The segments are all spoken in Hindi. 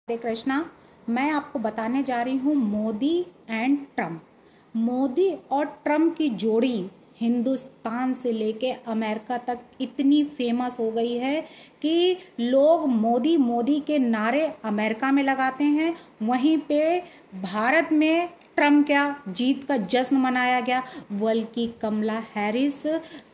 राधे कृष्णा। मैं आपको बताने जा रही हूँ मोदी एंड ट्रम्प। मोदी और ट्रम्प की जोड़ी हिंदुस्तान से लेके अमेरिका तक इतनी फेमस हो गई है कि लोग मोदी मोदी के नारे अमेरिका में लगाते हैं, वहीं पे भारत में ट्रम्प क्या जीत का जश्न मनाया गया। बल्कि कमला हैरिस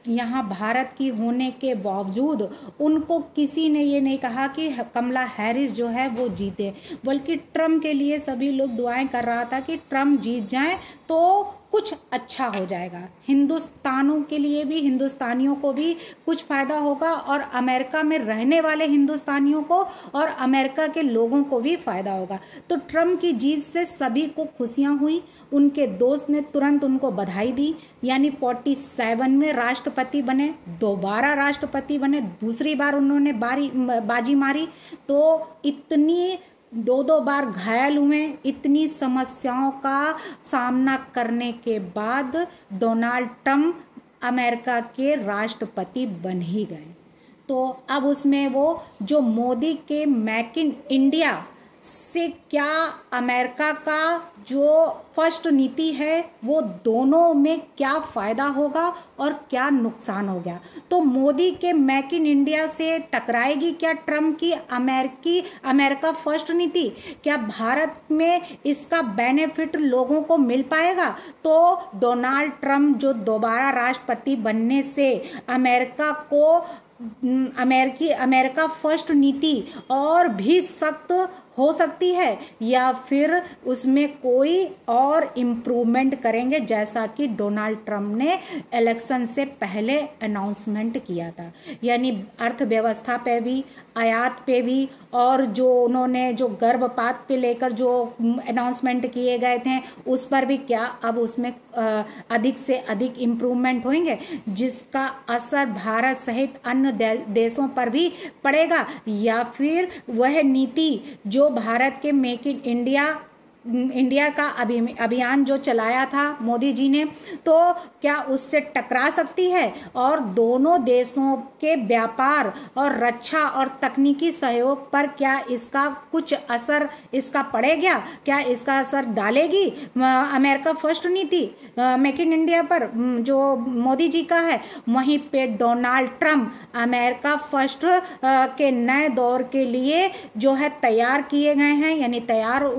यहाँ भारत की होने के बावजूद उनको किसी ने ये नहीं कहा कि कमला हैरिस जो है वो जीते, बल्कि ट्रम्प के लिए सभी लोग दुआएं कर रहा था कि ट्रम्प जीत जाए तो कुछ अच्छा हो जाएगा, हिंदुस्तानियों के लिए भी, हिंदुस्तानियों को भी कुछ फायदा होगा और अमेरिका में रहने वाले हिंदुस्तानियों को और अमेरिका के लोगों को भी फायदा होगा। तो ट्रम्प की जीत से सभी को खुशियां हुई। उनके दोस्त ने तुरंत उनको बधाई दी, यानी 47 में राष्ट्रपति बने, दोबारा राष्ट्रपति बने, दूसरी बार उन्होंने बाजी मारी तो इतनी दो बार घायल हुए। इतनी समस्याओं का सामना करने के बाद डोनाल्ड ट्रम्प अमेरिका के राष्ट्रपति बन ही गए। तो अब उसमें वो जो मोदी के मेक इन इंडिया से क्या अमेरिका का जो फर्स्ट नीति है वो दोनों में क्या फायदा होगा और क्या नुकसान हो गया। तो मोदी के मेक इन इंडिया से टकराएगी क्या ट्रम्प की अमेरिका फर्स्ट नीति? क्या भारत में इसका बेनिफिट लोगों को मिल पाएगा? तो डोनाल्ड ट्रम्प जो दोबारा राष्ट्रपति बनने से अमेरिका फर्स्ट नीति और भी सख्त हो सकती है या फिर उसमें कोई और इम्प्रूवमेंट करेंगे, जैसा कि डोनाल्ड ट्रम्प ने इलेक्शन से पहले अनाउंसमेंट किया था। यानी अर्थव्यवस्था पे भी, आयात पे भी, और जो उन्होंने जो गर्भपात पे लेकर जो अनाउंसमेंट किए गए थे उस पर भी क्या अब उसमें अधिक से अधिक इम्प्रूवमेंट होंगे, जिसका असर भारत सहित अन्य देशों पर भी पड़ेगा? या फिर वह नीति जो भारत के मेक इन इंडिया का अभियान जो चलाया था मोदी जी ने, तो क्या उससे टकरा सकती है और दोनों देशों के व्यापार और रक्षा और तकनीकी सहयोग पर क्या इसका कुछ असर इसका पड़ेगा? क्या इसका असर डालेगी अमेरिका फर्स्ट नीति मेक इन इंडिया पर जो मोदी जी का है? वहीं पे डोनाल्ड ट्रम्प अमेरिका फर्स्ट के नए दौर के लिए जो है तैयार किए गए हैं, यानी तैयार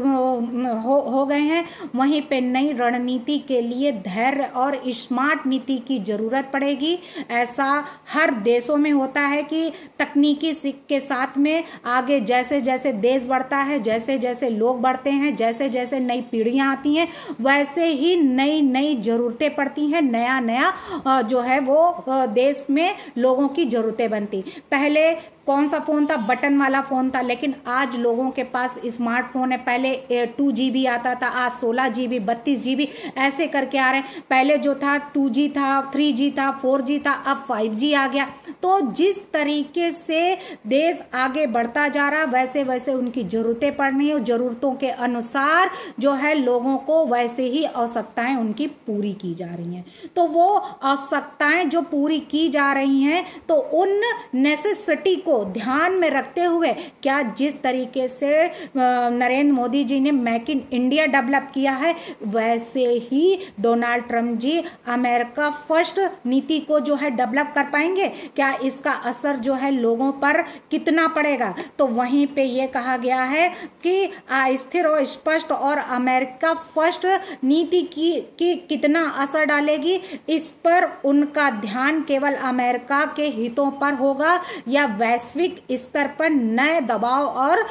हो गए हैं। वहीं पे नई रणनीति के लिए धैर्य और स्मार्ट नीति की जरूरत पड़ेगी। ऐसा हर देशों में होता है कि तकनीकी के साथ में आगे जैसे जैसे देश बढ़ता है, जैसे जैसे लोग बढ़ते हैं, जैसे जैसे नई पीढ़ियां आती हैं, वैसे ही नई नई जरूरतें पड़ती हैं, नया नया जो है वो देश में लोगों की जरूरतें बनती। पहले कौन सा फोन था? बटन वाला फोन था, लेकिन आज लोगों के पास स्मार्टफोन है। पहले 2GB आता था, आज 16GB, 32GB ऐसे करके आ रहे हैं। पहले जो था 2G था, 3G था, 4G था, अब 5G आ गया। तो जिस तरीके से देश आगे बढ़ता जा रहा वैसे वैसे उनकी जरूरतें पड़ रही है, जरूरतों के अनुसार जो है लोगों को वैसे ही आवश्यकताएं उनकी पूरी की जा रही हैं। तो वो आवश्यकताएं जो पूरी की जा रही हैं तो उन नेसेसिटी को ध्यान में रखते हुए क्या जिस तरीके से नरेंद्र मोदी जी ने मेक इन इंडिया डेवलप किया है, वैसे ही डोनाल्ड ट्रम्प जी अमेरिका फर्स्ट नीति को जो है डेवलप कर पाएंगे? क्या इसका असर जो है लोगों पर कितना पड़ेगा? तो वहीं पे ये कहा गया है कि स्थिर और स्पष्ट और अमेरिका फर्स्ट नीति की कितना असर डालेगी, इस पर उनका ध्यान केवल अमेरिका के हितों पर होगा या वैश्विक स्तर पर नए दबाव और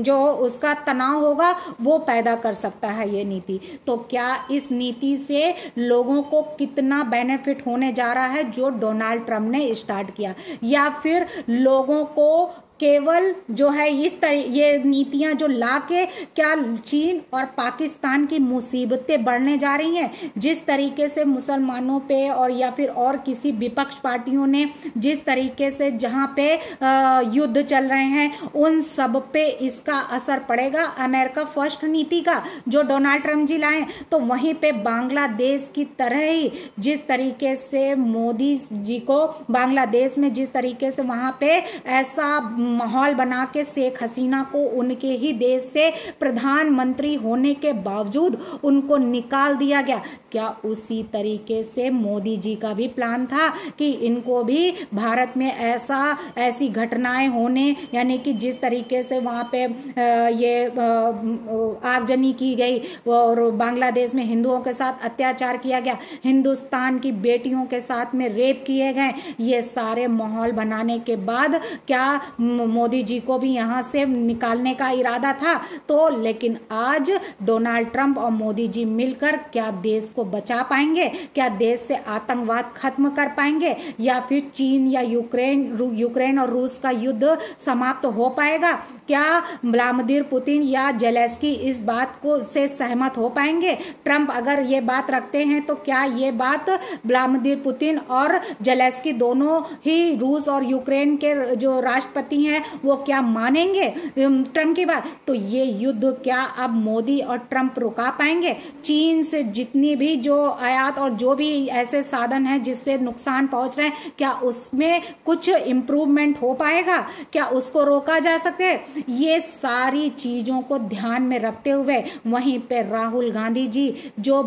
जो उसका तनाव होगा वो पैदा कर सकता है ये नीति। तो क्या इस नीति से लोगों को कितना बेनिफिट होने जा रहा है जो डोनाल्ड ट्रम्प ने स्टार्ट किया, या फिर लोगों को केवल जो है ये नीतियां जो लाके क्या चीन और पाकिस्तान की मुसीबतें बढ़ने जा रही हैं? जिस तरीके से मुसलमानों पे और या फिर और किसी विपक्ष पार्टियों ने जिस तरीके से जहां पे युद्ध चल रहे हैं, उन सब पे इसका असर पड़ेगा अमेरिका फर्स्ट नीति का जो डोनाल्ड ट्रम्प जी लाए। तो वहीं पे बांग्लादेश की तरह ही जिस तरीके से मोदी जी को बांग्लादेश में जिस तरीके से वहां पे ऐसा माहौल बना के शेख हसीना को उनके ही देश से प्रधानमंत्री होने के बावजूद उनको निकाल दिया गया। क्या उसी तरीके से मोदी जी का भी प्लान था कि इनको भी भारत में ऐसी घटनाएं होने, यानी कि जिस तरीके से वहाँ पे ये आगजनी की गई और बांग्लादेश में हिंदुओं के साथ अत्याचार किया गया, हिंदुस्तान की बेटियों के साथ में रेप किए गए, ये सारे माहौल बनाने के बाद क्या मोदी जी को भी यहाँ से निकालने का इरादा था? तो लेकिन आज डोनाल्ड ट्रंप और मोदी जी मिलकर क्या देश को बचा पाएंगे? क्या देश से आतंकवाद खत्म कर पाएंगे? या फिर चीन या यूक्रेन और रूस का युद्ध समाप्त हो पाएगा? क्या व्लादिमीर पुतिन या जेलेंस्की इस बात को से सहमत हो पाएंगे? ट्रंप अगर ये बात रखते हैं तो क्या ये बात व्लादिमीर पुतिन और जेलेंस्की दोनों ही रूस और यूक्रेन के जो राष्ट्रपति हैं वो क्या मानेंगे ट्रंप की बात? तो ये युद्ध क्या अब मोदी और ट्रंप रुका पाएंगे? चीन से जितनी भी जो आयात और जो भी ऐसे साधन हैं जिससे नुकसान पहुंच रहे हैं, क्या उसमें कुछ इम्प्रूवमेंट हो पाएगा? क्या उसको रोका जा सके? ये सारी चीजों को ध्यान में रखते हुए वहीं पे राहुल गांधी जी जो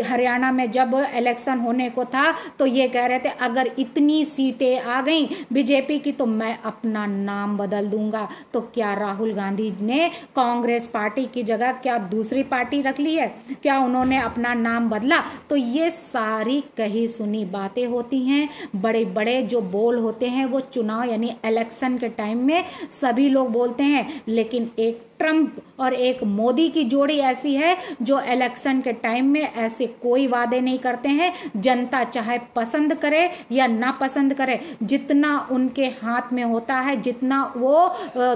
हरियाणा में जब इलेक्शन होने को था तो ये कह रहे थे अगर इतनी सीटें आ गई बीजेपी की तो मैं अपना नाम बदल दूंगा। तो क्या राहुल गांधी ने कांग्रेस पार्टी की जगह क्या दूसरी पार्टी रख ली है? क्या उन्होंने अपना नाम बदला? तो ये सारी कही सुनी बातें होती हैं। बड़े बड़े जो बोल होते हैं वो चुनाव यानी इलेक्शन के टाइम में सभी लोग बोलते हैं, लेकिन एक ट्रंप और एक मोदी की जोड़ी ऐसी है जो इलेक्शन के टाइम में ऐसे कोई वादे नहीं करते हैं। जनता चाहे पसंद करे या ना पसंद करे, जितना उनके हाथ में होता है, जितना वो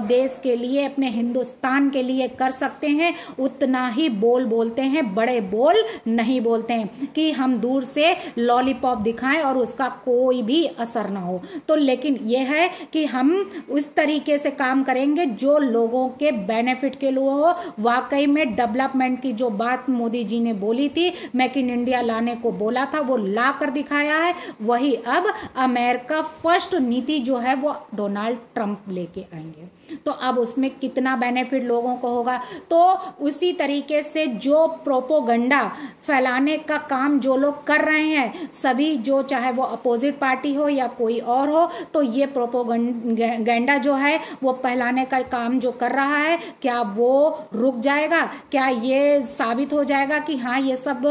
देश के लिए अपने हिंदुस्तान के लिए कर सकते हैं उतना ही बोल बोलते हैं। बड़े बोल नहीं बोलते हैं कि हम दूर से लॉलीपॉप दिखाएं और उसका कोई भी असर ना हो। तो लेकिन यह है कि हम उस तरीके से काम करेंगे जो लोगों के बेनिफिट के लिए हो। वाकई में डेवलपमेंट की जो बात मोदी जी ने बोली थी, मेक इन इंडिया लाने को बोला था, वो ला कर दिखाया है। वही अब अमेरिका फर्स्ट नीति जो है वो डोनाल्ड ट्रंप लेके आएंगे। तो अब उसमें कितना बेनिफिट लोगों को होगा? तो उसी तरीके से जो प्रोपोगंडा फैलाने का काम जो लोग कर रहे हैं, सभी जो चाहे वो अपोजिट पार्टी हो या कोई और हो, तो ये प्रोपोगंडा जो है वो फैलाने का काम जो कर रहा है, क्या वो रुक जाएगा? क्या ये साबित हो जाएगा कि हाँ ये सब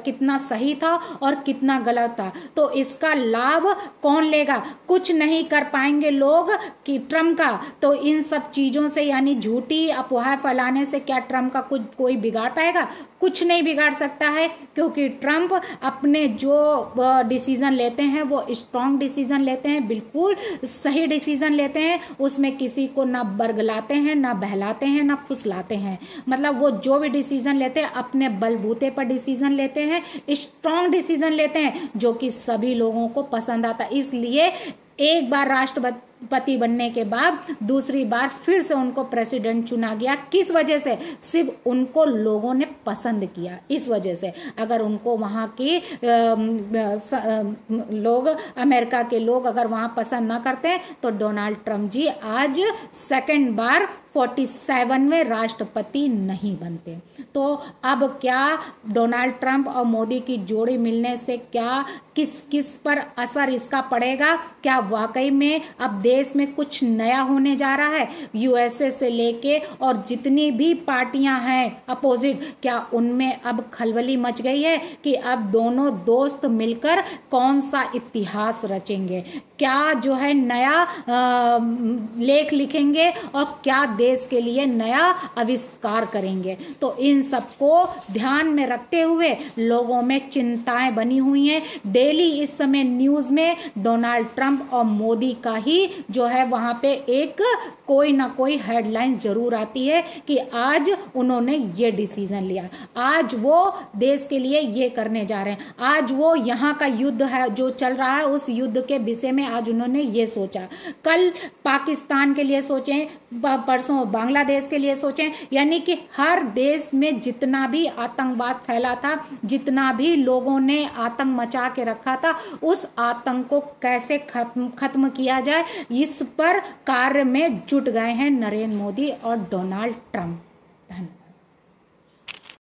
कितना सही था और कितना गलत था? तो इसका लाभ कौन लेगा? कुछ नहीं कर पाएंगे लोग कि ट्रंप का। तो इन सब चीजों से यानी झूठी अफवाह फैलाने से क्या ट्रंप का कुछ कोई बिगाड़ पाएगा? कुछ नहीं बिगाड़ सकता है, क्योंकि ट्रंप अपने जो डिसीजन लेते हैं वो स्ट्रांग डिसीजन लेते हैं, बिल्कुल सही डिसीजन लेते हैं। उसमें किसी को ना बरगलाते हैं, ना बहलाते हैं, ना फुसलाते हैं। मतलब वो जो भी डिसीजन लेते हैं अपने बलबूते पर डिसीजन लेते हैं, स्ट्रांग डिसीजन लेते हैं जो कि सभी लोगों को पसंद आता। इसलिए एक बार राष्ट्रपति बनने के बाद दूसरी बार फिर से उनको प्रेसिडेंट चुना गया। किस वजह से? सिर्फ उनको लोगों ने पसंद किया, इस वजह से। अगर उनको वहां के लोग, अमेरिका के लोग अगर वहां पसंद ना करते तो डोनाल्ड ट्रंप जी आज सेकंड बार 47वें राष्ट्रपति नहीं बनते। तो अब क्या डोनाल्ड ट्रंप और मोदी की जोड़ी मिलने से क्या किस किस पर असर इसका पड़ेगा? क्या वाकई में अब देश में कुछ नया होने जा रहा है? यूएसए से लेके और जितनी भी पार्टियां हैं अपोजिट, क्या उनमें अब खलबली मच गई है कि अब दोनों दोस्त मिलकर कौन सा इतिहास रचेंगे? क्या जो है नया लेख लिखेंगे और क्या देश के लिए नया आविष्कार करेंगे? तो इन सबको ध्यान में रखते हुए लोगों में चिंताएं बनी हुई हैं। डेली इस समय न्यूज में डोनाल्ड ट्रंप और मोदी का ही जो है वहां पे एक कोई ना कोई हेडलाइन जरूर आती है कि आज उन्होंने ये डिसीजन लिया, आज वो देश के लिए ये करने जा रहे हैं, आज वो यहाँ का युद्ध है जो चल रहा है उस युद्ध के विषय में आज उन्होंने ये सोचा, कल पाकिस्तान के लिए सोचें, परसों बांग्लादेश के लिए सोचें। यानी कि हर देश में जितना भी आतंकवाद फैला था, जितना भी लोगों ने आतंक मचा के रखा था, उस आतंक को कैसे खत्म किया जाए, इस पर कार्य में जुट गए हैं नरेंद्र मोदी और डोनाल्ड ट्रंप। धन्यवाद।